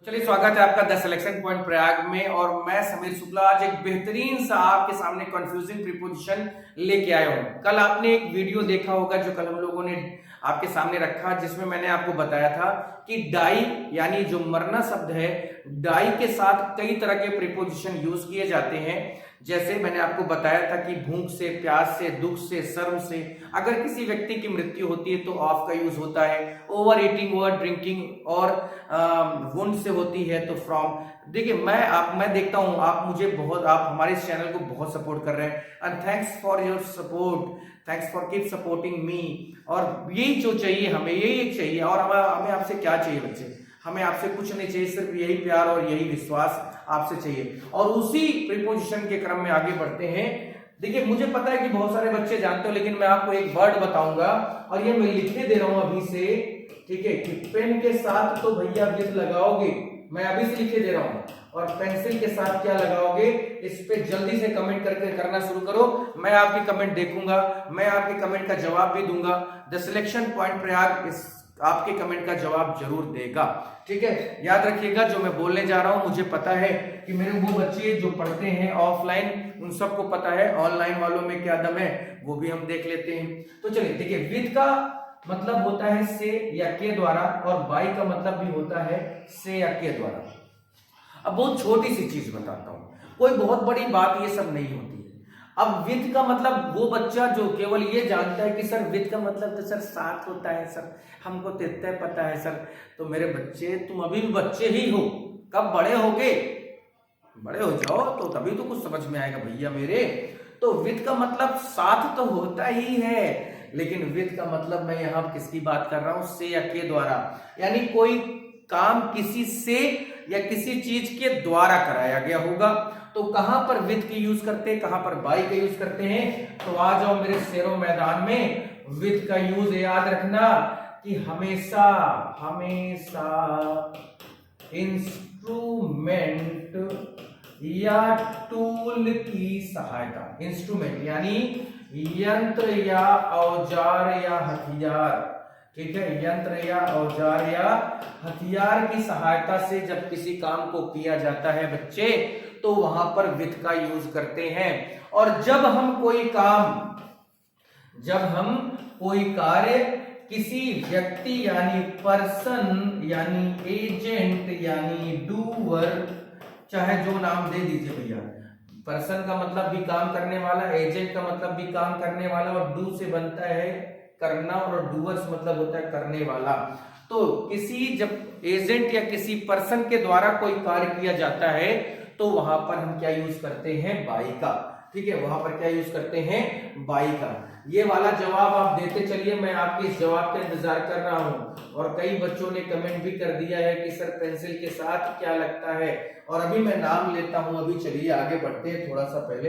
चलिए, स्वागत है आपका द सिलेक्शन पॉइंट प्रयाग में। और मैं समीर शुक्ला आज एक बेहतरीन सा आपके सामने कंफ्यूजिंग प्रीपोजिशन लेके आया हूं। कल आपने एक वीडियो देखा होगा जो कल हम लोगों ने आपके सामने रखा, जिसमें मैंने आपको बताया था कि डाई यानी जो मरना शब्द है, डाई के साथ कई तरह के प्रीपोजिशन यूज किए जाते हैं। जैसे मैंने आपको बताया था कि भूख से, प्यास से, दुख से, शर्म से अगर किसी व्यक्ति की मृत्यु होती है तो ऑफ का यूज होता है। ओवर ईटिंग, ओवर ड्रिंकिंग और वुंड से होती है तो फ्रॉम। देखिए, मैं देखता हूं आप हमारे इस चैनल को बहुत सपोर्ट कर रहे हैं, and thanks for your support, thanks for keep supporting me. और यही जो चाहिए हमें, यही एक चाहिए। और हमें आपसे क्या चाहिए बच्चे? हमें आपसे कुछ नहीं चाहिए, सिर्फ यही प्यार और यही विश्वास आपसे चाहिए। और उसी प्रीपोजिशन के क्रम में आगे बढ़ते हैं। देखिए, मुझे पता है कि बहुत सारे बच्चे जानते हो, लेकिन मैं आपको एक वर्ड बताऊंगा और ये मैं लिखे दे रहा हूं अभी से, ठीक है? कि पेन के साथ तो भैया विथ लगाओगे, मैं अभी से लिखे दे रहा हूं। और पेंसिल के साथ क्या लगाओगे, इस पे जल्दी से कमेंट करके करना शुरू करो। मैं आपकी कमेंट देखूंगा, मैं आपके कमेंट का जवाब भी दूंगा। द सिलेक्शन पॉइंट प्रयाग इस आपके कमेंट का जवाब जरूर देगा, ठीक है? याद रखिएगा, जो मैं बोलने जा रहा हूं मुझे पता है कि मेरे वो बच्चे जो पढ़ते हैं ऑफलाइन, उन सबको पता है ऑनलाइन वालों में क्या दम है, वो भी हम देख लेते हैं। तो चलिए, देखिए, विद का मतलब होता है से या के द्वारा, और बाई का मतलब भी होता है से या के द्वारा। अब बहुत छोटी सी चीज बताता हूं, कोई बहुत बड़ी बात ये सब नहीं होती है। अब विद का मतलब वो बच्चा जो केवल ये जानता है कि सर विद का मतलब तो सर साथ होता है सर, हमको तो इतना पता है सर। तो मेरे बच्चे, तुम अभी भी बच्चे ही हो, कब बड़े होगे, बड़े हो जाओ तो तभी तो कुछ समझ में आएगा भैया मेरे। तो विद का मतलब साथ तो होता ही है, लेकिन विद का मतलब मैं यहां किसकी बात कर रहा हूं, से या के द्वारा। यानी कोई काम किसी से या किसी चीज के द्वारा कराया गया होगा। तो कहां पर विद की यूज करते हैं, कहां पर बाई का यूज करते हैं? तो आ जाओ मेरे शेरों मैदान में। विद का यूज याद रखना कि हमेशा हमेशा इंस्ट्रूमेंट या टूल की सहायता, इंस्ट्रूमेंट यानी यंत्र या औजार या हथियार, ठीक है? यंत्र या औजार या हथियार की सहायता से जब किसी काम को किया जाता है बच्चे, तो वहां पर विद का यूज करते हैं। और जब हम कोई कार्य किसी व्यक्ति यानी पर्सन यानी एजेंट यानी डूअर, चाहे जो नाम दे दीजिए भैया, पर्सन का मतलब भी काम करने वाला, एजेंट का मतलब भी काम करने वाला, और डू से बनता है करना, और डूअर्स मतलब होता है करने वाला। तो किसी जब एजेंट या किसी पर्सन के द्वारा कोई कार्य किया जाता है तो वहां पर हम क्या यूज करते हैं, बाई का, ठीक है? वहां पर क्या यूज करते हैं, बाई का। ये वाला जवाब आप देते चलिए, मैं आपके इस जवाब का इंतजार कर रहा हूं। और कई बच्चों ने कमेंट भी कर दिया है कि सर पेंसिल के साथ क्या लगता है। और अभी मैं नाम लेता हूं, अभी चलिए आगे बढ़ते हैं थोड़ा सा पहले।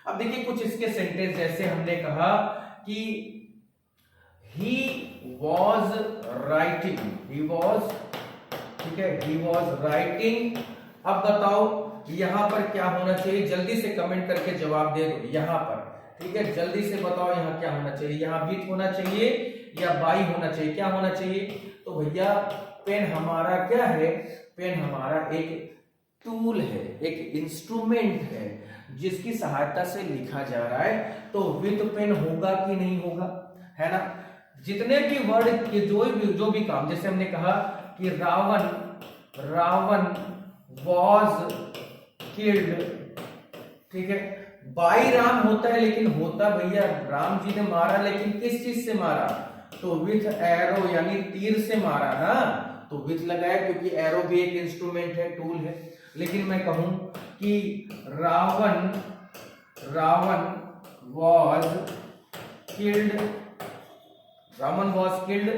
अब देखिए, कुछ इसके सेंटेंस, जैसे हमने कहा कि he was writing, he was, ठीक है, he was writing। अब बताओ यहां पर क्या होना चाहिए, जल्दी से कमेंट करके जवाब दे दो यहां पर, ठीक है? जल्दी से बताओ यहां क्या होना चाहिए, यहां विथ होना चाहिए या बाई होना चाहिए, क्या होना चाहिए? तो भैया पेन हमारा क्या है, पेन हमारा एक टूल है, एक इंस्ट्रूमेंट है जिसकी सहायता से लिखा जा रहा है। तो विथ पेन होगा कि नहीं होगा, है ना? जितने भी वर्ड के जो भी काम, जैसे हमने कहा कि रावण वॉज किल्ड, ठीक है? बाई राम होता है, लेकिन होता भैया राम जी ने मारा, लेकिन किस चीज से मारा? तो विथ एरो यानी तीर से मारा ना, तो विथ लगाया, क्योंकि एरो भी एक इंस्ट्रूमेंट है, टूल है। लेकिन मैं कहूं कि Ravan was killed, Ravan was killed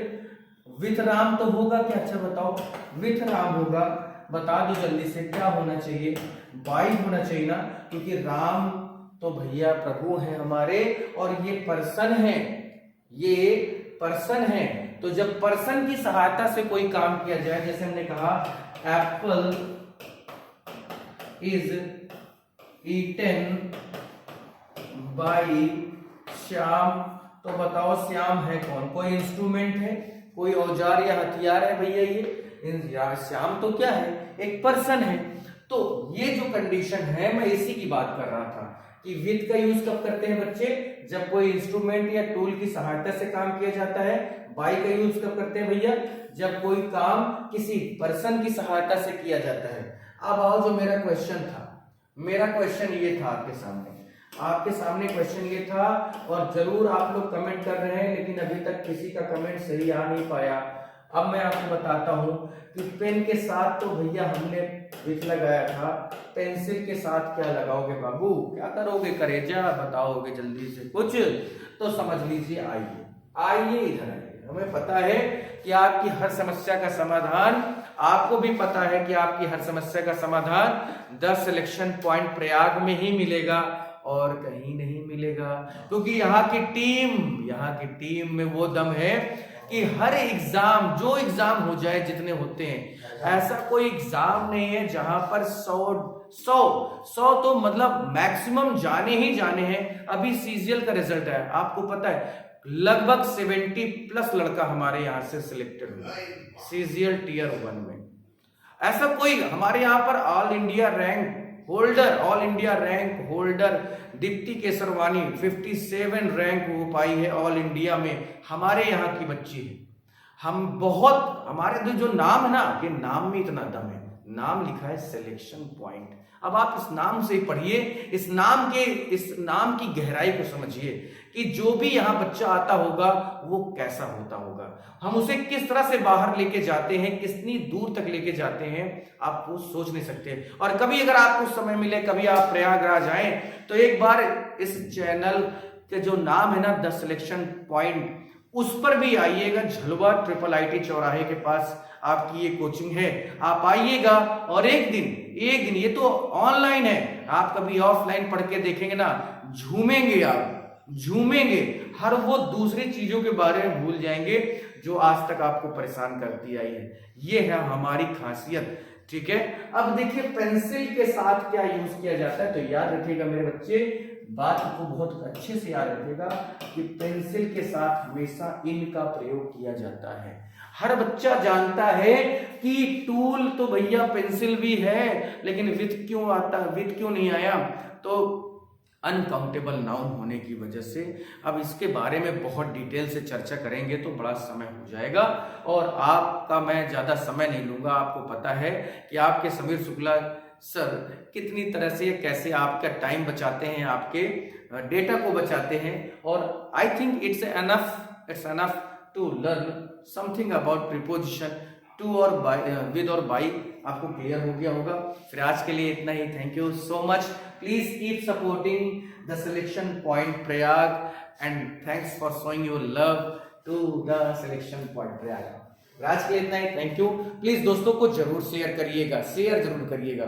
with Ram, तो होगा क्या? अच्छा बताओ, विथ राम होगा, बता दो जल्दी से, क्या होना चाहिए? बाई होना चाहिए ना, क्योंकि राम तो भैया प्रभु हैं हमारे, और ये पर्सन है। तो जब पर्सन की सहायता से कोई काम किया जाए, जैसे हमने कहा apple is eaten by Shyam, तो बताओ श्याम है कौन? कोई इंस्ट्रूमेंट है, कोई औजार या हथियार है भैया? ये श्याम तो क्या है, एक पर्सन है। तो ये जो कंडीशन है, मैं इसी की बात कर रहा था कि विद का यूज कब करते हैं बच्चे, जब कोई इंस्ट्रूमेंट या टूल की सहायता से काम किया जाता है। बाय का यूज कब करते हैं भैया, जब कोई काम किसी पर्सन की सहायता से किया जाता है। अब आओ जो मेरा क्वेश्चन था, मेरा क्वेश्चन ये था आपके सामने क्वेश्चन ये था, और जरूर आप लोग कमेंट कर रहे हैं, लेकिन अभी तक किसी का कमेंट सही आ नहीं पाया। अब मैं आपको बताता हूं कि पेन के साथ तो भैया हमने विथ लगाया था, पेंसिल के साथ क्या लगाओगे बाबू, क्या करोगे करेजा, बताओगे जल्दी से कुछ तो समझ लीजिए। आइए इधर आइए। हमें पता है कि आपकी हर समस्या का समाधान, आपको भी पता है कि आपकी हर समस्या का समाधान 10 सिलेक्शन पॉइंट प्रयाग में ही मिलेगा और कहीं नहीं मिलेगा, क्योंकि यहाँ की टीम में वो दम है कि हर एग्जाम, जो एग्जाम हो जाए, जितने होते हैं, ऐसा कोई एग्जाम नहीं है जहां पर 100 तो मतलब मैक्सिमम जाने ही जाने हैं। अभी सीजीएल का रिजल्ट है, आपको पता है लगभग 70+ लड़का हमारे यहां से सिलेक्टेड हुआ सीजीएल टियर 1 में। ऐसा कोई हमारे यहां पर all India rank holder Deepti Kesarwani 57 rank हो पाई है ऑल इंडिया में, हमारे यहाँ की बच्ची है। हमारे जो नाम है ना, ये नाम में इतना दम है, नाम लिखा है सिलेक्शन पॉइंट। अब आप इस नाम से पढ़िए, इस नाम की गहराई को समझिए कि जो भी यहाँ बच्चा आता होगा वो कैसा होता होगा, हम उसे किस तरह से बाहर लेके जाते हैं, कितनी दूर तक लेके जाते हैं, आप वो सोच नहीं सकते। और कभी अगर आपको समय मिले, कभी आप प्रयागराज आए, तो एक बार इस चैनल के जो नाम है ना 10 सिलेक्शन पॉइंट, उस पर भी आइएगा। झलवा IIIT चौराहे के पास आपकी ये कोचिंग है, आप आइएगा और एक दिन ये तो ऑनलाइन है, आप कभी ऑफलाइन पढ़ के देखेंगे ना, झूमेंगे, हर वो दूसरी चीजों के बारे में भूल जाएंगे जो आज तक आपको परेशान करती आई है। ये है हमारी खासियत, ठीक है। अब देखिए पेंसिल के साथ क्या यूज किया जाता है, तो याद रखिएगा मेरे बच्चे, बात को बहुत अच्छे से याद रखिएगा कि पेंसिल के साथ हमेशा इन का प्रयोग किया जाता है। हर बच्चा जानता है कि टूल तो भैया पेंसिल भी है, लेकिन विथ क्यों नहीं आया, तो अनकाउंटेबल नाउन होने की वजह से। अब इसके बारे में बहुत डिटेल से चर्चा करेंगे तो बड़ा समय हो जाएगा, और आपका मैं ज्यादा समय नहीं लूंगा। आपको पता है कि आपके समीर शुक्ला सर कितनी तरह से, कैसे आपका टाइम बचाते हैं, आपके डेटा को बचाते हैं, और I think it's enough to learn something about preposition to और बाय, विद और बाई। आपको क्लियर हो गया होगा। फिर आज के लिए इतना ही। Thank you so much. Please keep supporting the selection point Prayag and thanks for showing your love to the selection point Prayag. आज के लिए इतना ही। Thank you. प्लीज दोस्तों को जरूर शेयर करिएगा, शेयर जरूर करिएगा।